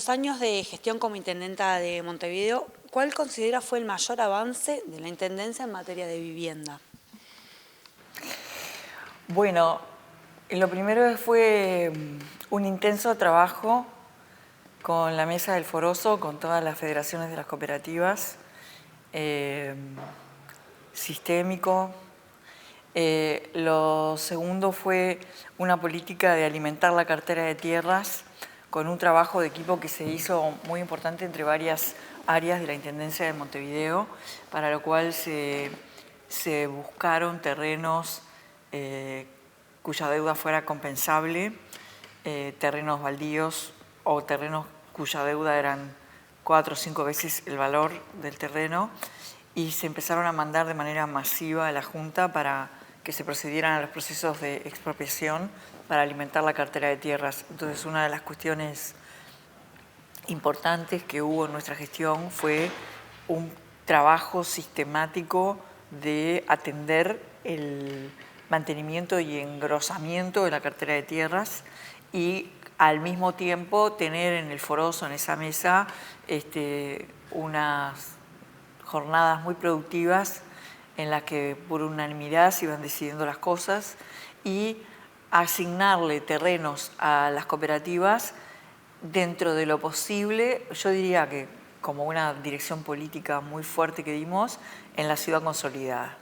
los años de gestión como intendenta de Montevideo, ¿cuál considera fue el mayor avance de la intendencia en materia de vivienda? Bueno, lo primero fue un intenso trabajo con la Mesa del Foroso, con todas las federaciones de las cooperativas, sistémico. Lo segundo fue una política de alimentar la cartera de tierras con un trabajo de equipo que se hizo muy importante entre varias áreas de la Intendencia de Montevideo, para lo cual se buscaron terrenos cuya deuda fuera compensable, terrenos baldíos o terrenos cuya deuda eran 4 o 5 veces el valor del terreno, y se empezaron a mandar de manera masiva a la Junta para que se procedieran a los procesos de expropiación para alimentar la cartera de tierras. Entonces, una de las cuestiones importantes que hubo en nuestra gestión fue un trabajo sistemático de atender el mantenimiento y engrosamiento de la cartera de tierras y al mismo tiempo tener en el Foroso, en esa mesa, unas jornadas muy productivas en las que por unanimidad se iban decidiendo las cosas y asignarle terrenos a las cooperativas dentro de lo posible. Yo diría que como una dirección política muy fuerte que dimos en la ciudad consolidada.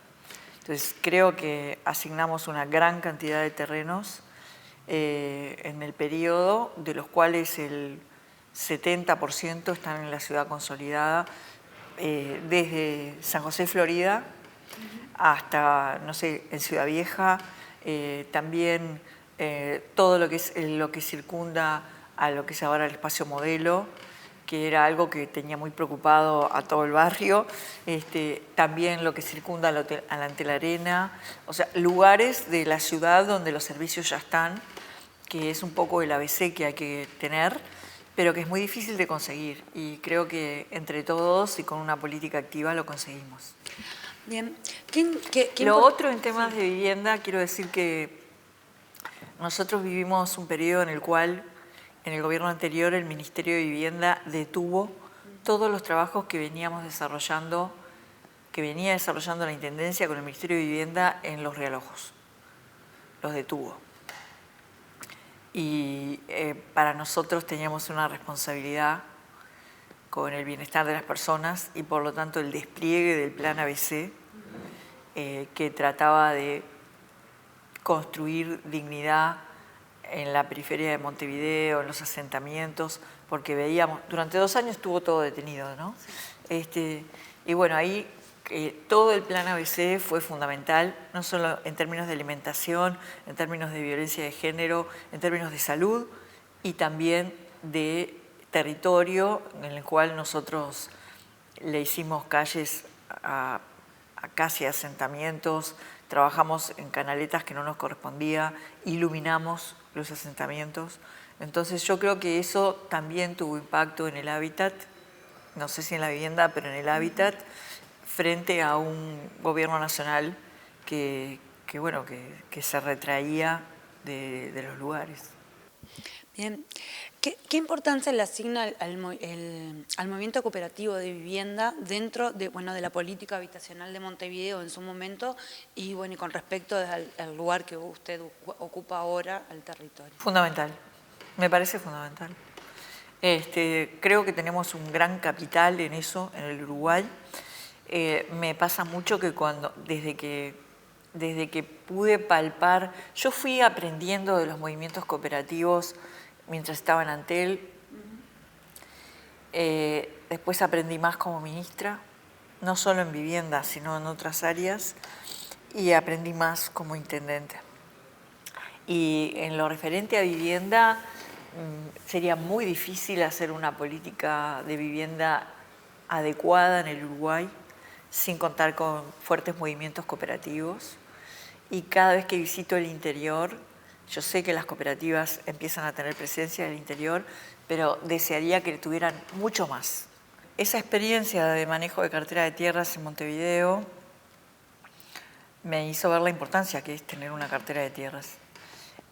Entonces creo que asignamos una gran cantidad de terrenos en el periodo, de los cuales el 70% están en la ciudad consolidada, desde San José, Florida, hasta, no sé, en Ciudad Vieja, también todo lo que circunda a lo que es ahora el espacio Modelo, que era algo que tenía muy preocupado a todo el barrio, también lo que circunda a la Ante la Arena, o sea, lugares de la ciudad donde los servicios ya están, que es un poco el ABC que hay que tener, pero que es muy difícil de conseguir, y creo que entre todos y con una política activa lo conseguimos. Bien. Lo otro en temas de vivienda, quiero decir que nosotros vivimos un periodo en el cual en el gobierno anterior el Ministerio de Vivienda detuvo todos los trabajos que venía desarrollando la Intendencia con el Ministerio de Vivienda en Los Realojos. Los detuvo. Y para nosotros teníamos una responsabilidad con el bienestar de las personas y por lo tanto el despliegue del plan ABC que trataba de construir dignidad en la periferia de Montevideo, en los asentamientos, porque veíamos, durante 2 años estuvo todo detenido, ¿no? Y bueno, ahí todo el plan ABC fue fundamental, no solo en términos de alimentación, en términos de violencia de género, en términos de salud y también de territorio, en el cual nosotros le hicimos calles a casi asentamientos, trabajamos en canaletas que no nos correspondía, iluminamos los asentamientos. Entonces yo creo que eso también tuvo impacto en el hábitat, no sé si en la vivienda, pero en el hábitat, frente a un gobierno nacional que se retraía de los lugares. Bien. ¿Qué importancia le asigna al movimiento cooperativo de vivienda dentro de la política habitacional de Montevideo en su momento y con respecto al lugar que usted ocupa ahora, al territorio? Fundamental, me parece fundamental. Creo que tenemos un gran capital en eso, en el Uruguay. Me pasa mucho que desde que pude palpar, yo fui aprendiendo de los movimientos cooperativos mientras estaba en Antel. Después aprendí más como ministra, no solo en vivienda, sino en otras áreas, y aprendí más como intendente. Y en lo referente a vivienda, sería muy difícil hacer una política de vivienda adecuada en el Uruguay sin contar con fuertes movimientos cooperativos. Y cada vez que visito el interior, yo sé que las cooperativas empiezan a tener presencia en el interior, pero desearía que tuvieran mucho más. Esa experiencia de manejo de cartera de tierras en Montevideo me hizo ver la importancia que es tener una cartera de tierras.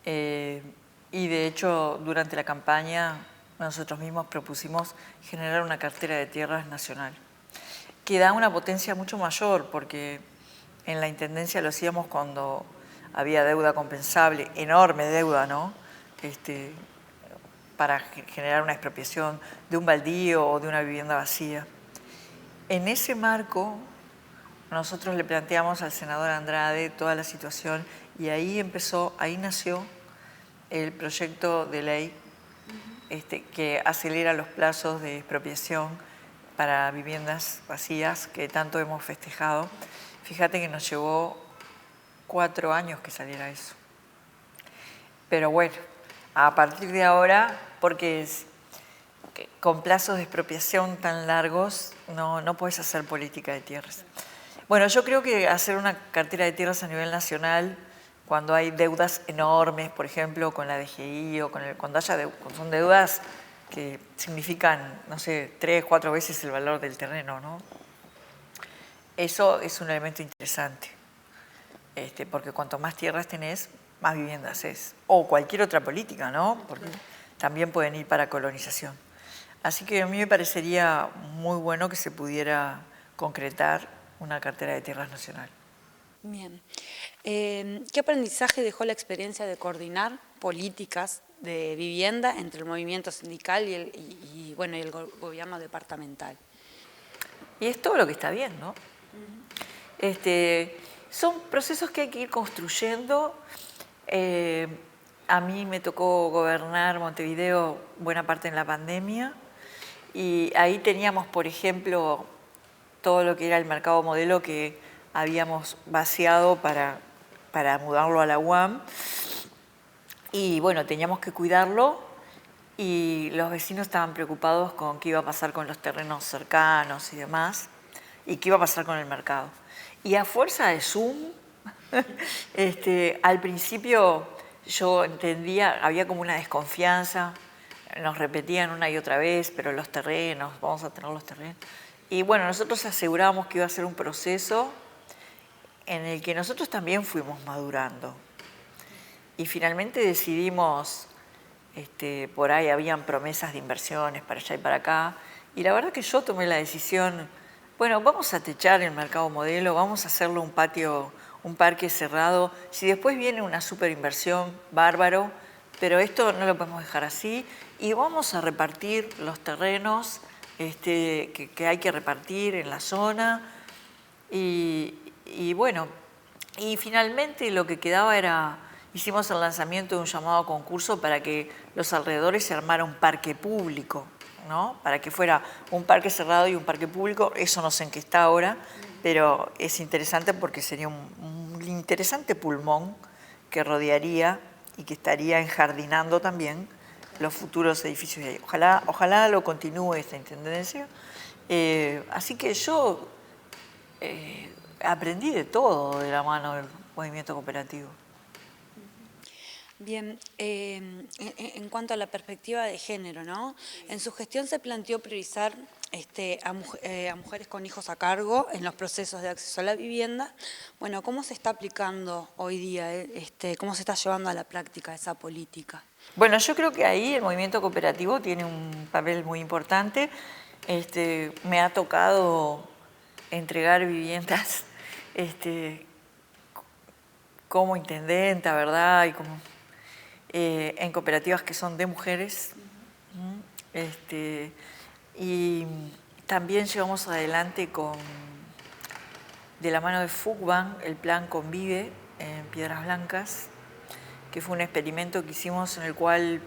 Y de hecho, durante la campaña nosotros mismos propusimos generar una cartera de tierras nacional, que da una potencia mucho mayor, porque en la Intendencia lo hacíamos cuando había deuda compensable, enorme deuda, ¿no? Para generar una expropiación de un baldío o de una vivienda vacía. En ese marco, nosotros le planteamos al senador Andrade toda la situación y ahí nació el proyecto de ley que acelera los plazos de expropiación para viviendas vacías que tanto hemos festejado. Fíjate que nos llevó 4 años que saliera eso. Pero bueno, a partir de ahora, porque con plazos de expropiación tan largos no puedes hacer política de tierras. Bueno, yo creo que hacer una cartera de tierras a nivel nacional, cuando hay deudas enormes, por ejemplo, con la DGI o cuando son deudas que significan, no sé, 3, 4 veces el valor del terreno, ¿no? Eso es un elemento interesante, porque cuanto más tierras tenés, más viviendas es. O cualquier otra política, ¿no? Porque también pueden ir para colonización. Así que a mí me parecería muy bueno que se pudiera concretar una cartera de tierras nacional. Bien. ¿Qué aprendizaje dejó la experiencia de coordinar políticas de vivienda entre el movimiento sindical y el gobierno departamental? Y es todo lo que está bien, ¿no? Son procesos que hay que ir construyendo. A mí me tocó gobernar Montevideo buena parte en la pandemia y ahí teníamos, por ejemplo, todo lo que era el mercado modelo que habíamos vaciado para mudarlo a la UAM. Y bueno, teníamos que cuidarlo y los vecinos estaban preocupados con qué iba a pasar con los terrenos cercanos y demás, y qué iba a pasar con el mercado. Y a fuerza de Zoom, al principio yo entendía, había como una desconfianza, nos repetían una y otra vez, pero los terrenos, vamos a tener los terrenos. Y bueno, nosotros asegurábamos que iba a ser un proceso en el que nosotros también fuimos madurando. Y finalmente decidimos, por ahí habían promesas de inversiones para allá y para acá, y la verdad que yo tomé la decisión, bueno, vamos a techar el mercado modelo, vamos a hacerlo un patio, un parque cerrado, si después viene una super inversión, bárbaro, pero esto no lo podemos dejar así, y vamos a repartir los terrenos que hay que repartir en la zona, y bueno, y finalmente lo que quedaba era, hicimos el lanzamiento de un llamado a concurso para que los alrededores se armara un parque público, ¿no? Para que fuera un parque cerrado y un parque público, eso no sé en qué está ahora, pero es interesante porque sería un interesante pulmón que rodearía y que estaría enjardinando también los futuros edificios de ahí. Ojalá lo continúe esta intendencia. Así que yo aprendí de todo de la mano del movimiento cooperativo. Bien, en cuanto a la perspectiva de género, ¿no? En su gestión se planteó priorizar a mujeres con hijos a cargo en los procesos de acceso a la vivienda. Bueno, ¿cómo se está aplicando hoy día? ¿Cómo se está llevando a la práctica esa política? Bueno, yo creo que ahí el movimiento cooperativo tiene un papel muy importante. Me ha tocado entregar viviendas como intendenta, ¿verdad? Y como en cooperativas que son de mujeres. Y también llevamos adelante de la mano de FUCBAN el plan Convive en Piedras Blancas, que fue un experimento que hicimos en el cual,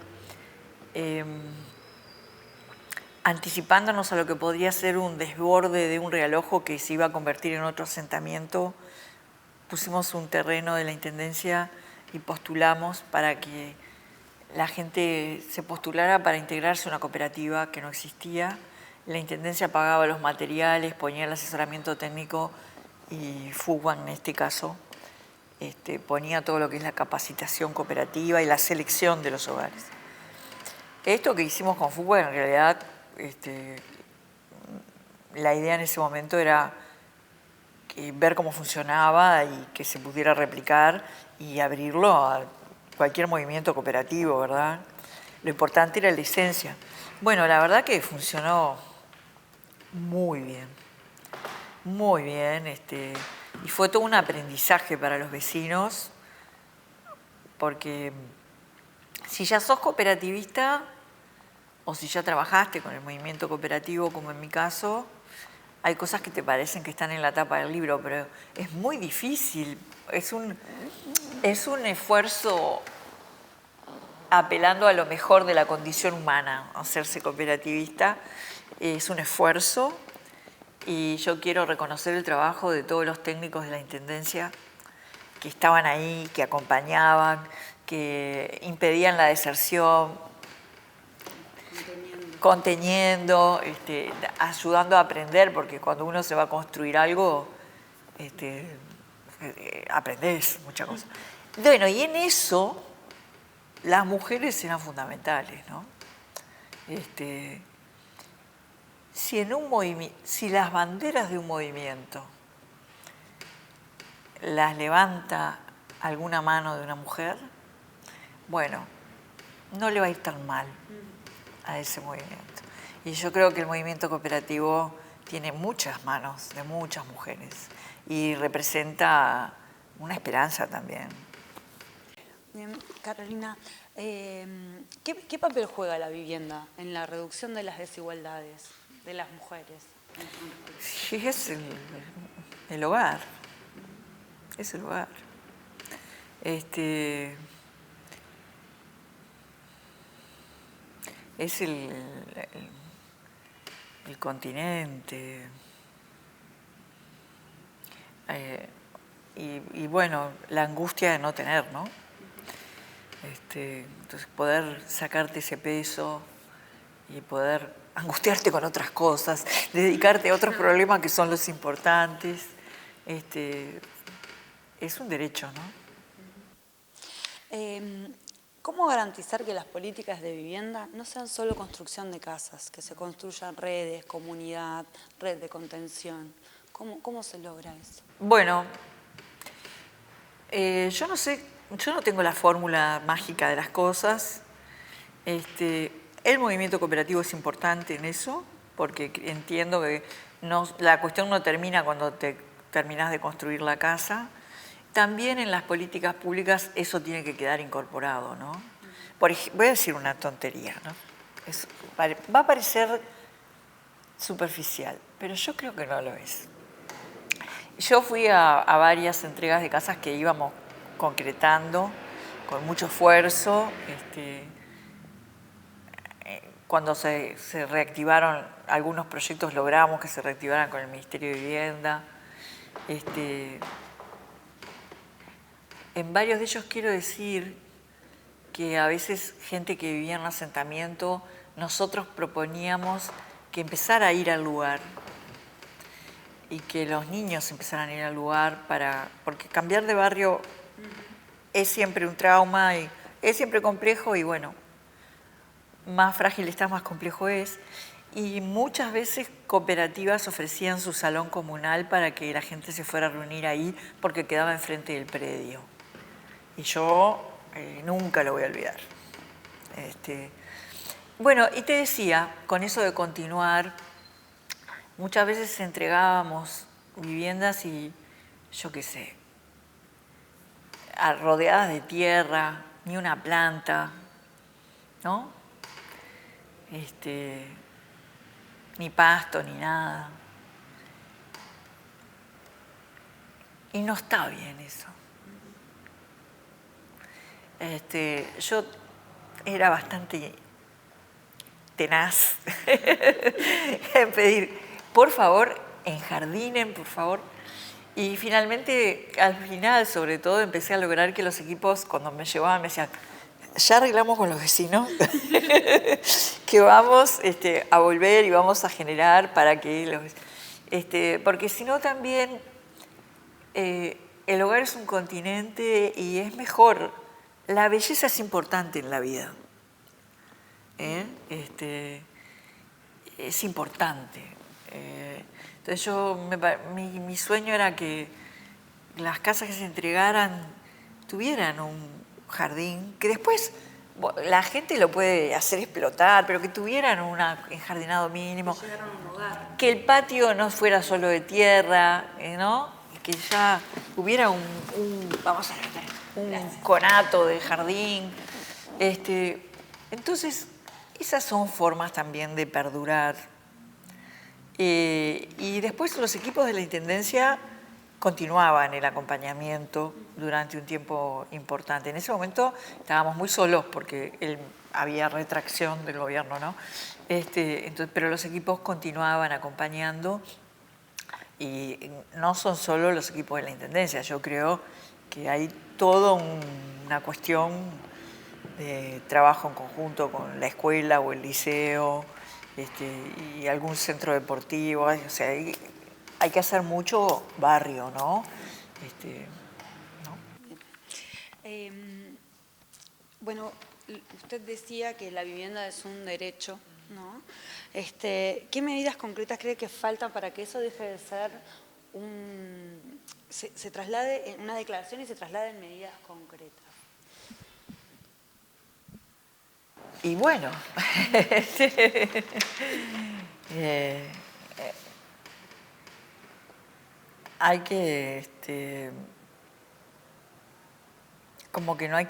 anticipándonos a lo que podría ser un desborde de un realojo que se iba a convertir en otro asentamiento, pusimos un terreno de la Intendencia y postulamos para que la gente se postulara para integrarse a una cooperativa que no existía. La Intendencia pagaba los materiales, ponía el asesoramiento técnico y FUCBAN en este caso ponía todo lo que es la capacitación cooperativa y la selección de los hogares. Esto que hicimos con FUCBAN, en realidad, la idea en ese momento era ver cómo funcionaba y que se pudiera replicar y abrirlo a cualquier movimiento cooperativo, ¿verdad? Lo importante era la esencia. Bueno, la verdad que funcionó muy bien, muy bien. Y fue todo un aprendizaje para los vecinos, porque si ya sos cooperativista o si ya trabajaste con el movimiento cooperativo, como en mi caso, hay cosas que te parecen que están en la tapa del libro, pero es muy difícil. Es un esfuerzo apelando a lo mejor de la condición humana, hacerse cooperativista. Es un esfuerzo y yo quiero reconocer el trabajo de todos los técnicos de la Intendencia que estaban ahí, que acompañaban, que impedían la deserción, conteniendo, ayudando a aprender, porque cuando uno se va a construir algo, aprendés muchas cosas. Bueno, y en eso las mujeres eran fundamentales, ¿no? Si las banderas de un movimiento las levanta alguna mano de una mujer, bueno, no le va a ir tan mal a ese movimiento. Y yo creo que el movimiento cooperativo tiene muchas manos de muchas mujeres y representa una esperanza también. Bien, Carolina, ¿qué papel juega la vivienda en la reducción de las desigualdades de las mujeres? Sí, es el hogar. Es el hogar. Es el continente. Y bueno, la angustia de no tener, ¿no? Entonces poder sacarte ese peso y poder angustiarte con otras cosas, dedicarte a otros problemas que son los importantes, es un derecho, ¿no? ¿Cómo garantizar que las políticas de vivienda no sean solo construcción de casas, que se construyan redes, comunidad, red de contención? ¿Cómo se logra eso? Bueno, yo no sé, yo no tengo la fórmula mágica de las cosas. El movimiento cooperativo es importante en eso, porque entiendo que la cuestión no termina cuando te terminás de construir la casa. También en las políticas públicas eso tiene que quedar incorporado, ¿no? Voy a decir una tontería, ¿no? Va a parecer superficial, pero yo creo que no lo es. Yo fui a varias entregas de casas que íbamos concretando con mucho esfuerzo. Cuando se reactivaron algunos proyectos, logramos que se reactivaran con el Ministerio de Vivienda. En varios de ellos quiero decir que a veces gente que vivía en un asentamiento, nosotros proponíamos que empezara a ir al lugar y que los niños empezaran a ir al lugar porque cambiar de barrio es siempre un trauma y es siempre complejo y bueno, más frágil está, más complejo es. Y muchas veces cooperativas ofrecían su salón comunal para que la gente se fuera a reunir ahí porque quedaba enfrente del predio. Y yo nunca lo voy a olvidar. Bueno, y te decía, con eso de continuar, muchas veces entregábamos viviendas y, yo qué sé, rodeadas de tierra, ni una planta, ¿no? Ni pasto, ni nada. Y no está bien eso. Yo era bastante tenaz en pedir, por favor, enjardinen, por favor. Y finalmente, al final, sobre todo, empecé a lograr que los equipos, cuando me llevaban, me decían, ya arreglamos con los vecinos que vamos a volver y vamos a generar para que los... porque si no también el hogar es un continente y es mejor. La belleza es importante en la vida. Es importante. Entonces mi sueño era que las casas que se entregaran tuvieran un jardín, que después la gente lo puede hacer explotar, pero que tuvieran un enjardinado mínimo. Que llegaran a un hogar. Que el patio no fuera solo de tierra, ¿no? Que ya hubiera un conato de jardín. Entonces, esas son formas también de perdurar. Y después los equipos de la Intendencia continuaban el acompañamiento durante un tiempo importante. En ese momento estábamos muy solos porque había retracción del gobierno, ¿no? Entonces, pero los equipos continuaban acompañando y no son solo los equipos de la Intendencia. Yo creo que hay toda una cuestión de trabajo en conjunto con la escuela o el liceo y algún centro deportivo. O sea, hay que hacer mucho barrio, ¿no? Bueno, usted decía que la vivienda es un derecho, ¿no? ¿Qué medidas concretas cree que faltan para que eso deje de ser se traslade en una declaración y se traslade en medidas concretas? Y bueno, hay que, como que no hay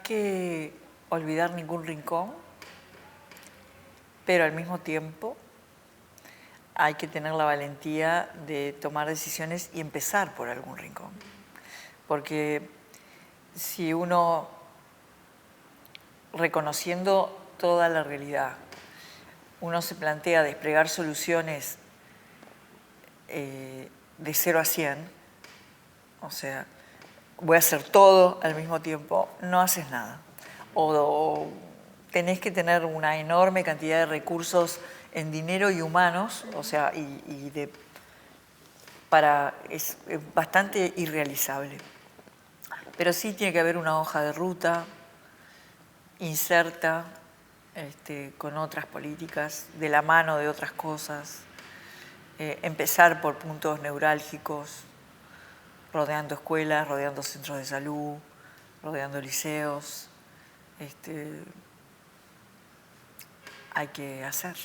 que olvidar ningún rincón, pero al mismo tiempo hay que tener la valentía de tomar decisiones y empezar por algún rincón. Porque si uno, reconociendo toda la realidad, uno se plantea desplegar soluciones de 0 a 100, o sea, voy a hacer todo al mismo tiempo, no haces nada. O tenés que tener una enorme cantidad de recursos en dinero y humanos, o sea, es bastante irrealizable. Pero sí tiene que haber una hoja de ruta inserta con otras políticas, de la mano de otras cosas, empezar por puntos neurálgicos, rodeando escuelas, rodeando centros de salud, rodeando liceos. Hay que hacer.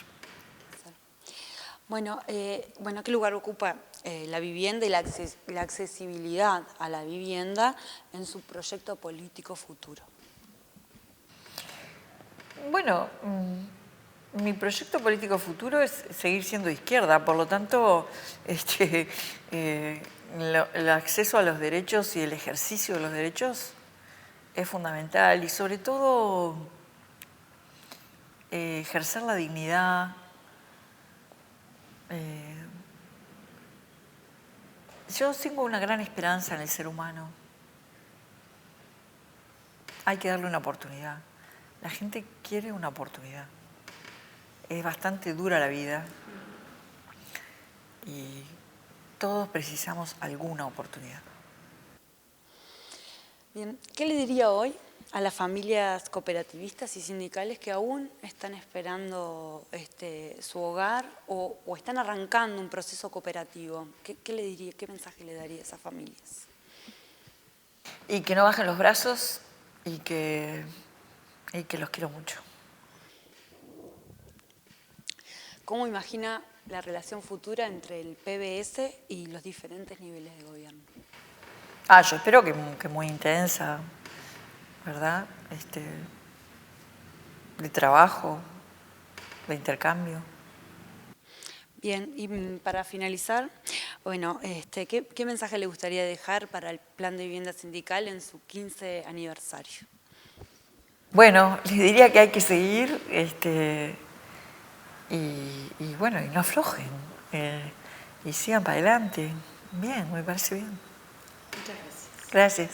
Bueno, ¿qué lugar ocupa la vivienda y la accesibilidad a la vivienda en su proyecto político futuro? Bueno, mi proyecto político futuro es seguir siendo de izquierda, por lo tanto, el acceso a los derechos y el ejercicio de los derechos es fundamental y sobre todo ejercer la dignidad. Yo tengo una gran esperanza en el ser humano. Hay que darle una oportunidad. La gente quiere una oportunidad. Es bastante dura la vida y todos precisamos alguna oportunidad. Bien, ¿qué le diría hoy a las familias cooperativistas y sindicales que aún están esperando su hogar o están arrancando un proceso cooperativo? ¿Qué le diría, qué mensaje le daría a esas familias? Y que no bajen los brazos y que los quiero mucho. ¿Cómo imagina la relación futura entre el PBS y los diferentes niveles de gobierno? Yo espero que muy intensa, ¿verdad? De trabajo, de intercambio. Bien, y para finalizar, bueno, ¿qué mensaje le gustaría dejar para el Plan de Vivienda Sindical en su 15 aniversario? Bueno, les diría que hay que seguir y bueno, y no aflojen y sigan para adelante. Bien, me parece bien. Muchas gracias. Gracias.